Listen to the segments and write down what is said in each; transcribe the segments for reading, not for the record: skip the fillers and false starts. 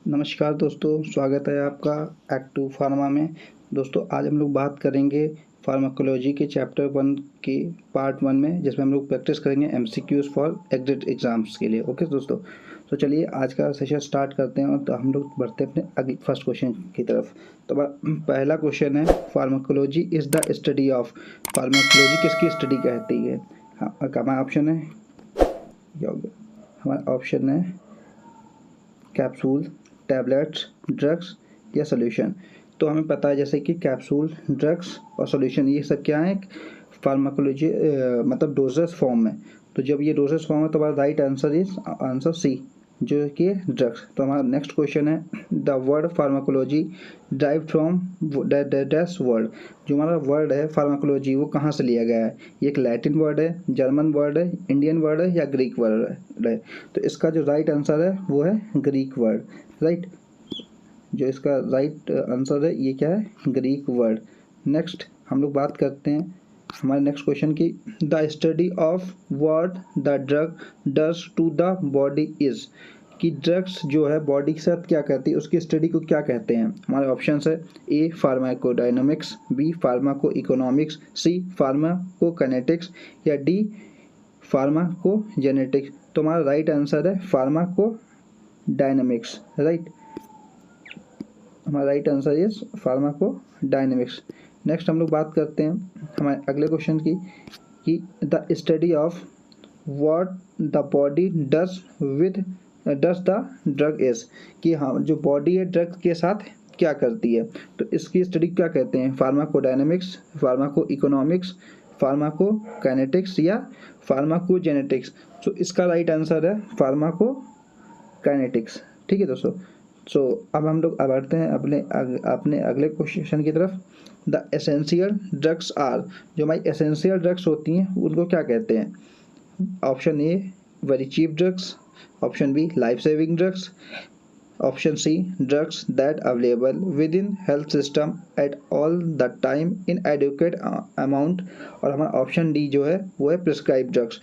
नमस्कार दोस्तों, स्वागत है आपका एक्टिव फार्मा में। दोस्तों आज हम लोग बात करेंगे फार्माकोलॉजी के चैप्टर 1 के पार्ट 1 में, जिसमें हम लोग प्रैक्टिस करेंगे एमसीक्यूज़ फॉर एग्जिट एग्जाम्स के लिए। ओके दोस्तों, तो चलिए आज का सेशन स्टार्ट करते हैं और तो हम लोग बढ़ते हैं अपने अगले फर्स्ट क्वेश्चन की तरफ। तो पहला क्वेश्चन है, pharmacology is the study of. Pharmacology किसकी स्टडी कहती है? हाँ, हमारा ऑप्शन है क्या हो गया? हमारा ऑप्शन है कैप्सूल, टैबलेट्स, ड्रग्स या सोल्यूशन। तो हमें पता है जैसे कि कैप्सूल, ड्रग्स और सोल्यूशन ये सब क्या है, फार्माकोलॉजी मतलब डोजेस फॉर्म में। तो जब ये डोजेस फॉर्म है तो हमारा right answer is answer C, जो कि ड्रग्स। तो हमारा नेक्स्ट क्वेश्चन है, the word pharmacology drive from dash word. जो हमारा वर्ड है फार्माकोलॉजी वो कहाँ से लिया गया है? ये एक लैटिन वर्ड है, जर्मन वर्ड है, इंडियन वर्ड है या ग्रीक वर्ड है? तो इसका जो राइट आंसर है वो है ग्रीक वर्ड, राइट। जो इसका राइट आंसर है ये क्या है? Greek word. नेक्स्ट हम लोग बात करते हैं हमारे नेक्स्ट क्वेश्चन की, the study of what the drug does to the body is. कि ड्रग्स जो है बॉडी के साथ क्या करती है, उसकी स्टडी को क्या कहते हैं? हमारे ऑप्शंस है ए फार्माकोडायनामिक्स, बी फार्माको इकोनॉमिक्स, सी फार्माकोकाइनेटिक्स या डी फार्माकोजेनेटिक्स। तो हमारा राइट आंसर है फार्माकोडायनामिक्स, राइट। हमारा right answer is pharmacodynamics. Next हम लोग बात करते हैं हमारे अगले क्वेश्चन की, कि the study of what the body does the drug is. कि हाँ, जो बॉडी है ड्रग के साथ क्या करती है, तो इसकी स्टडी क्या कहते हैं? फार्माकोडायनामिक्स, फार्माको इकोनॉमिक्स, फार्माकोकाइनेटिक्स या फार्माकोजेनेटिक्स। तो इसका राइट आंसर है फार्माकोकाइनेटिक्स, ठीक है दोस्तों। सो अब हम लोग बढ़ते हैं अपने अगले क्वेश्चन की तरफ। The essential drugs are. जो हमारी एसेंशियल ड्रग्स होती हैं उनको क्या कहते हैं? Option A very cheap drugs, option B life saving drugs, option C drugs that available within health system at all the time in adequate amount, और हमारा ऑप्शन डी जो है वो है प्रिस्क्राइब ड्रग्स।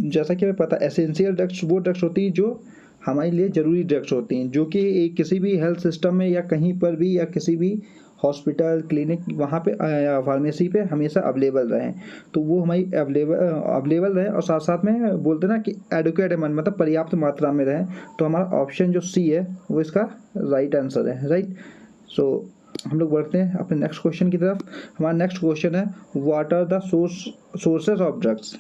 जैसा कि हमें पता है एसेंशियल ड्रग्स वो ड्रग्स होती हैं जो हमारे लिए ज़रूरी ड्रग्स होती हैं, जो कि किसी भी हेल्थ सिस्टम में या कहीं पर भी या किसी भी हॉस्पिटल, क्लिनिक, वहाँ पे या फार्मेसी पे हमेशा अवेलेबल रहें। तो वो हमारी अवेलेबल रहे और साथ साथ में बोलते ना कि एडुकेट अमाउंट मतलब पर्याप्त मात्रा में रहें। तो हमारा ऑप्शन जो सी है वो इसका राइट आंसर है, राइट। सो हम लोग बढ़ते हैं अपने नेक्स्ट क्वेश्चन की तरफ। हमारा नेक्स्ट क्वेश्चन है, what are the sources of drugs,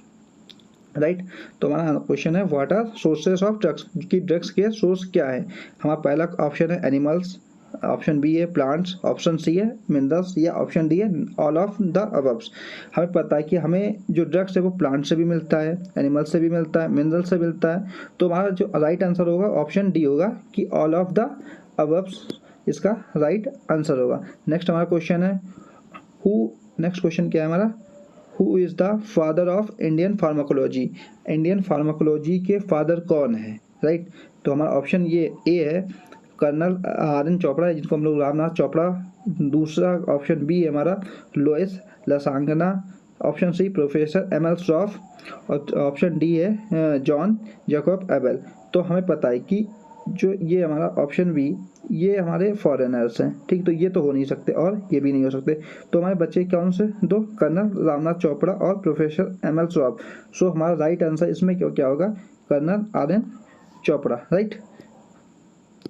right. तो हमारा क्वेश्चन है what are sources of drugs, कि ड्रग्स के सोर्स क्या है? हमारा पहला ऑप्शन है एनिमल्स, ऑप्शन बी है प्लांट्स, ऑप्शन सी है मिनरल्स या ऑप्शन डी है ऑल ऑफ द अबव्स। हमें पता है कि हमें जो ड्रग्स है वो प्लांट से भी मिलता है, एनिमल से भी मिलता है, मिनरल से मिलता है। तो हमारा जो राइट आंसर होगा ऑप्शन डी होगा कि ऑल ऑफ द अबव्स इसका राइट आंसर होगा। नेक्स्ट हमारा क्वेश्चन है नेक्स्ट क्वेश्चन क्या है हमारा, who is the father of Indian pharmacology. Indian pharmacology के फादर कौन है, राइट। तो हमारा ऑप्शन ये ए है कर्नल आर.एन. चोपड़ा, जिनको हम लोग रामनाथ चोपड़ा। दूसरा ऑप्शन बी है हमारा Louis Lasagna, option C professor ML. Shroff और ऑप्शन डी है जॉन जैकब एबल। तो हमें पता है कि जो ये हमारा ऑप्शन बी ये हमारे फॉरेनर्स हैं, ठीक। तो ये तो हो नहीं सकते और ये भी नहीं हो सकते। तो हमारे बच्चे कौन से दो? कर्नल रामनाथ चोपड़ा और प्रोफेसर एम.एल. श्रॉफ। सो हमारा राइट आंसर इसमें क्या होगा? Colonel RN. चोपड़ा, राइट।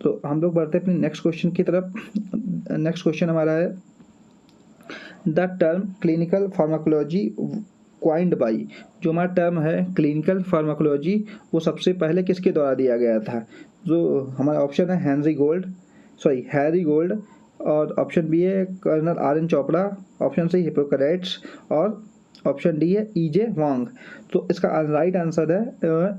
तो हम लोग बढ़ते हैं अपने नेक्स्ट क्वेश्चन की तरफ। नेक्स्ट क्वेश्चन हमारा है, the term clinical pharmacology coined by. जो हमारा टर्म है क्लिनिकल फार्माकोलॉजी वो सबसे पहले किसके द्वारा दिया गया था? जो हमारा ऑप्शन है हैरी गोल्ड, और ऑप्शन बी है colonel RN. Chopra, option C Hippocrates और ऑप्शन डी है ई.जे. वांग। तो इसका राइट आंसर है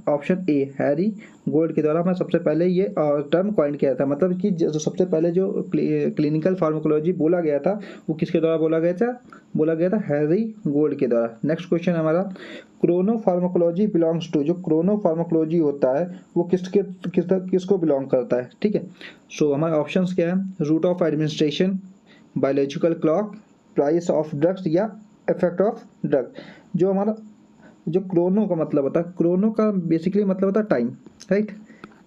ऑप्शन ए हैरी गोल्ड के द्वारा हमें सबसे पहले ये टर्म कॉइन किया था। मतलब कि जो सबसे पहले जो क्लिनिकल फार्माकोलॉजी बोला गया था वो किसके द्वारा बोला गया था हैरी गोल्ड के द्वारा। नेक्स्ट क्वेश्चन हमारा, क्रोनो फार्माकोलॉजी बिलोंग्स टू। जो क्रोनो फार्माकोलॉजी होता है वो किसको बिलोंग करता है, ठीक है। सो हमारे ऑप्शंस क्या है, route of administration, biological clock, price of drugs या इफेक्ट ऑफ ड्रग। जो हमारा जो क्रोनो का मतलब होता है, क्रोनो का बेसिकली मतलब होता है टाइम, राइट।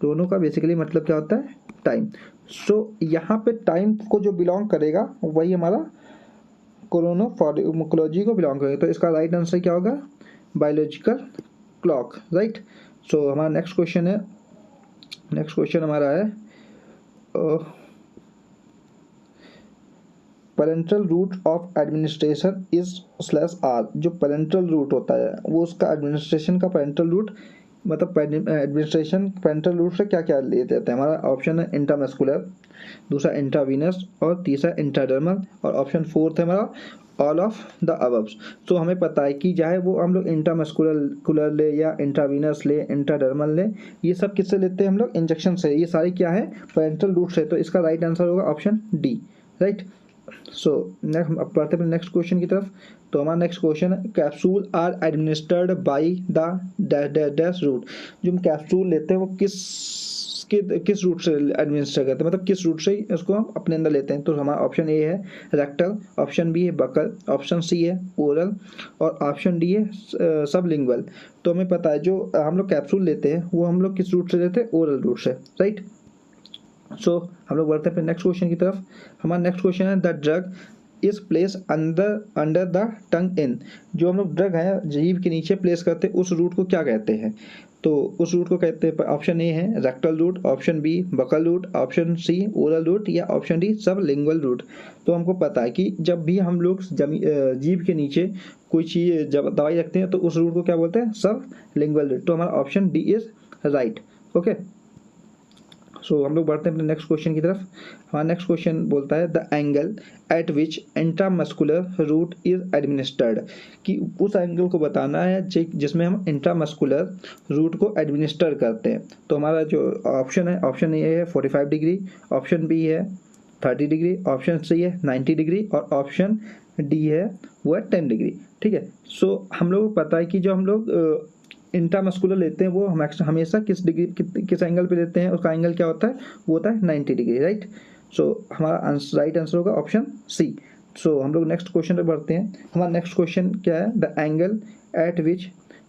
क्रोनो का बेसिकली मतलब क्या होता है? टाइम। सो यहाँ पे टाइम को जो बिलोंग करेगा वही हमारा क्रोनोफार्माकोलॉजी को बिलोंग करेगा। तो इसका राइट आंसर क्या होगा? Biological clock, right. सो हमारा नेक्स्ट क्वेश्चन हमारा है parental route of administration is /r। जो पेरेंटल रूट होता है वो उसका एडमिनिस्ट्रेशन का पेरेंटल रूट मतलब एडमिनिस्ट्रेशन पेरेंटल रूट से क्या क्या ले देते हैं। हमारा ऑप्शन है इंट्रामस्कुलर, दूसरा इंट्रावीनस और तीसरा इंट्राडर्मल और ऑप्शन फोर्थ है हमारा ऑल ऑफ द अबव्स। तो हमें पता है कि चाहे वो हम लोग इंट्रामस्कुलर ले या इंट्रावीनस ले इंट्राडर्मल ले, ये सब किससे लेते हैं हम लोग? इंजेक्शन से। ये सारी क्या है? पेरेंटल रूट से। तो इसका राइट आंसर होगा option D, right. So next अब बढ़ते हैं नेक्स्ट क्वेश्चन की तरफ। तो हमारा नेक्स्ट क्वेश्चन है capsule are administered by the dash route. जो हम कैप्सूल लेते हैं वो किस रूट से एडमिनिस्टर करते हैं, मतलब किस रूट से इसको हम अपने अंदर लेते हैं। तो हमारा ऑप्शन ए है रेक्टल, ऑप्शन बी है बकल, ऑप्शन सी है ओरल और ऑप्शन डी है सबलिंगुअल। तो हमें पता है जो हम लोग कैप्सूल लेते हैं वो हम लोग किस रूट से लेते हैं? ओरल रूट से, राइट। सो हम लोग बढ़ते हैं अपने नेक्स्ट क्वेश्चन की तरफ। हमारा नेक्स्ट क्वेश्चन है the drug is place under the tongue in. जो हम लोग ड्रग है जीभ के नीचे प्लेस करते हैं उस रूट को क्या कहते हैं? तो उस रूट को कहते हैं, ऑप्शन ए है rectal route, option B buccal route, option C oral route या ऑप्शन डी सबलिंगुअल रूट। तो हमको पता है कि जब भी हम लोग जीभ के नीचे कोई चीज़ जब दवाई रखते हैं तो उस रूट को क्या बोलते हैं? Sublingual route. तो हमारा option D is right, okay. So हम लोग बढ़ते हैं अपने नेक्स्ट क्वेश्चन की तरफ। हमारा नेक्स्ट क्वेश्चन बोलता है the angle at which intramuscular route is administered. कि उस एंगल को बताना है जिसमें हम इंट्रामस्कुलर रूट को एडमिनिस्टर करते हैं। तो हमारा जो ऑप्शन है, ऑप्शन ए है 45 डिग्री, ऑप्शन बी है 30 डिग्री, ऑप्शन सी है 90 डिग्री और ऑप्शन डी है वो है 10 डिग्री, ठीक है। सो हम लोग को पता है कि जो हम लोग इंट्रामस्कुलर लेते हैं वो हम हमेशा किस एंगल पे लेते हैं, उसका एंगल क्या होता है? वो होता है 90 डिग्री, राइट। सो हमारा राइट आंसर होगा ऑप्शन सी। सो हम लोग नेक्स्ट क्वेश्चन पे बढ़ते हैं। हमारा नेक्स्ट क्वेश्चन क्या है? The angle at which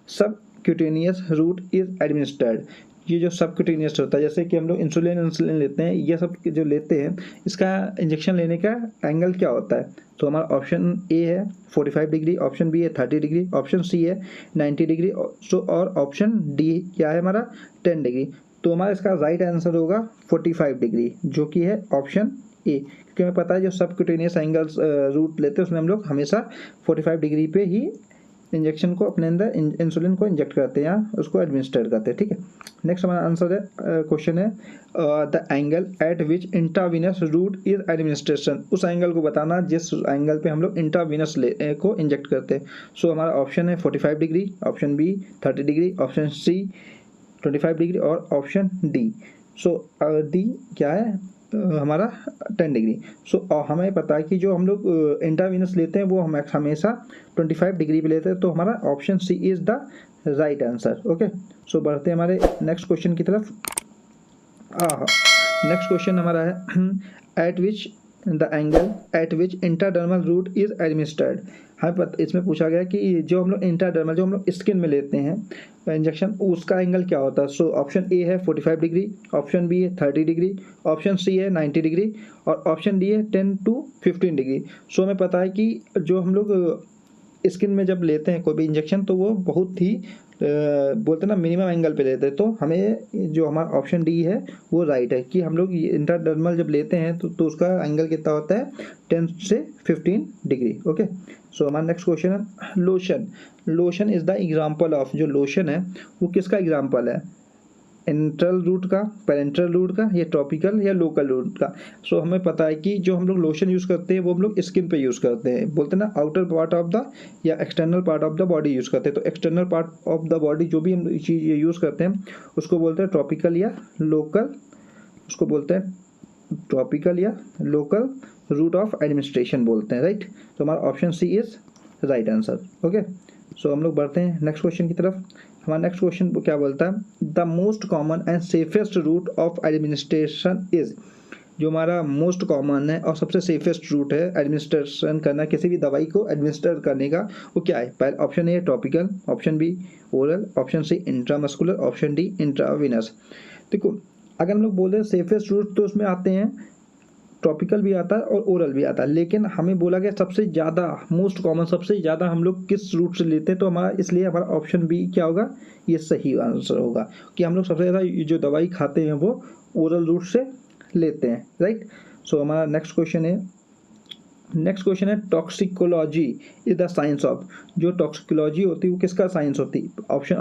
subcutaneous route is administered. ये जो सबक्यूटेनियस होता है, जैसे कि हम लोग इंसुलिन लेते हैं, ये सब जो लेते हैं इसका इंजेक्शन लेने का एंगल क्या होता है? तो हमारा ऑप्शन ए है 45 डिग्री, ऑप्शन बी है 30 डिग्री, ऑप्शन सी है 90 डिग्री और ऑप्शन डी क्या है हमारा 10 डिग्री। तो हमारा इसका राइट आंसर होगा 45 डिग्री, जो कि है ऑप्शन ए। क्योंकि हमें पता है जो सबक्यूटेनियस एंगल्स रूट लेते हैं उसमें हम लोग हमेशा 45 डिग्री पे ही इंजेक्शन को अपने अंदर इंसुलिन को इंजेक्ट करते हैं या उसको एडमिनिस्टर करते हैं, ठीक है। नेक्स्ट हमारा आंसर है क्वेश्चन है the angle at which intravenous route is administration. उस एंगल को बताना जिस एंगल पे हम लोग इंट्रावीनस को इंजेक्ट करते हैं। सो हमारा ऑप्शन है 45 degree, option B 30 degree, option C 25 degree और ऑप्शन डी। सो डी क्या है हमारा 10 डिग्री। सो हमें पता है कि जो हम लोग इंट्रावीनस लेते हैं वो हम हमेशा 25 डिग्री पे लेते हैं। तो हमारा option C is the right answer, okay. So बढ़ते हैं हमारे नेक्स्ट क्वेश्चन की तरफ। नेक्स्ट क्वेश्चन हमारा है eight which the angle at which intradermal root is administered. हमें इसमें पूछा गया कि जो हम लोग इंट्राडर्मल जो हम लोग स्किन में लेते हैं इंजेक्शन उसका एंगल क्या होता है। सो ऑप्शन ए है 45 डिग्री, ऑप्शन बी है 30 डिग्री, ऑप्शन सी है 90 डिग्री और ऑप्शन डी है 10 to 15 डिग्री। सो हमें पता है कि जो हम लोग स्किन में जब लेते हैं कोई भी इंजेक्शन तो वो बहुत ही बोलते हैं ना मिनिमम एंगल पे लेते हैं। तो हमें जो हमारा ऑप्शन डी है वो राइट है कि हम लोग इंट्राडर्मल जब लेते हैं तो उसका एंगल कितना होता है 10 से 15 डिग्री, ओके। सो हमारा नेक्स्ट क्वेश्चन है lotion is the example of. जो लोशन है वो किसका एग्जाम्पल है? इंट्रल रूट का, पेरेंट्रल रूट का या ट्रॉपिकल या लोकल रूट का। सो हमें पता है कि जो हम लोग लोशन यूज़ करते हैं वो हम लोग स्किन पे यूज़ करते हैं, बोलते हैं ना आउटर पार्ट ऑफ द या external part of the body use करते हैं। तो external part of the body जो भी हम चीज़ यूज़ करते हैं उसको बोलते हैं ट्रॉपिकल या लोकल, उसको बोलते हैं ट्रॉपिकल या लोकल रूट ऑफ एडमिनिस्ट्रेशन बोलते हैं, राइट। तो हमारा option C is right answer, okay. So हम लोग बढ़ते हैं नेक्स्ट क्वेश्चन की तरफ। हमारा नेक्स्ट क्वेश्चन क्या बोलता है the most common and safest route of administration is. जो हमारा मोस्ट कॉमन है और सबसे सेफेस्ट रूट है एडमिनिस्ट्रेशन करना किसी भी दवाई को एडमिनिस्टर करने का वो क्या है? पहले option A topical, option B oral, option C intramuscular, option D intravenous. देखो अगर हम लोग बोल रहे हैं सेफेस्ट रूट तो उसमें आते हैं टॉपिकल भी आता है और ओरल भी आता है, लेकिन हमें बोला गया सबसे ज़्यादा मोस्ट कॉमन सबसे ज़्यादा हम लोग किस रूट से लेते हैं, तो हमारा इसलिए हमारा ऑप्शन बी क्या होगा, ये सही आंसर होगा कि हम लोग सबसे ज़्यादा जो दवाई खाते हैं वो ओरल रूट से लेते हैं, राइट। सो हमारा नेक्स्ट क्वेश्चन है toxicology is the science of, जो टॉक्सिकोलॉजी होती है वो किसका साइंस होती है। ऑप्शन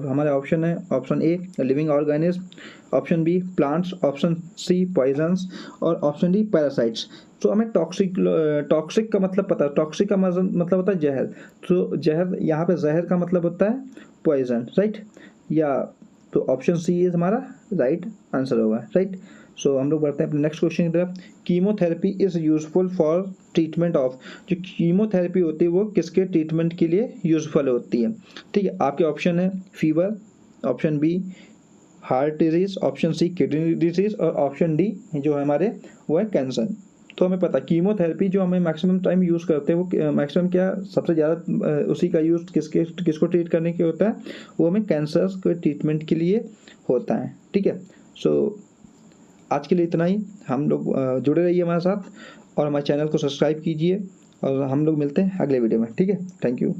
हमारे ऑप्शन है, option A living organism, option B plants, option C poisons और ऑप्शन डी पैरासाइट्स। तो हमें टॉक्सिक का मतलब पता है, टॉक्सिक का मतलब होता है जहर, तो जहर यहाँ पे जहर का मतलब होता है पॉइजन, राइट। या तो ऑप्शन सी इज हमारा राइट आंसर होगा, राइट। सो हम लोग बढ़ते हैं अपने नेक्स्ट क्वेश्चन की तरफ। Chemotherapy is useful for treatment of, जो कीमोथेरेपी होती है वो किसके ट्रीटमेंट के लिए यूजफुल होती है, ठीक है। आपके ऑप्शन है fever, option B heart disease, option C kidney disease और ऑप्शन डी जो है हमारे वो है कैंसर। तो हमें पता कीमोथेरेपी जो हमें मैक्सिमम टाइम यूज़ करते हैं वो मैक्सिमम क्या सबसे ज़्यादा उसी का यूज़ किसको ट्रीट करने के होता है, वो हमें कैंसर के ट्रीटमेंट के लिए होता है, ठीक है। सो आज के लिए इतना ही। हम लोग जुड़े रहिए हमारे साथ और हमारे चैनल को सब्सक्राइब कीजिए और हम लोग मिलते हैं अगले वीडियो में, ठीक है। Thank you.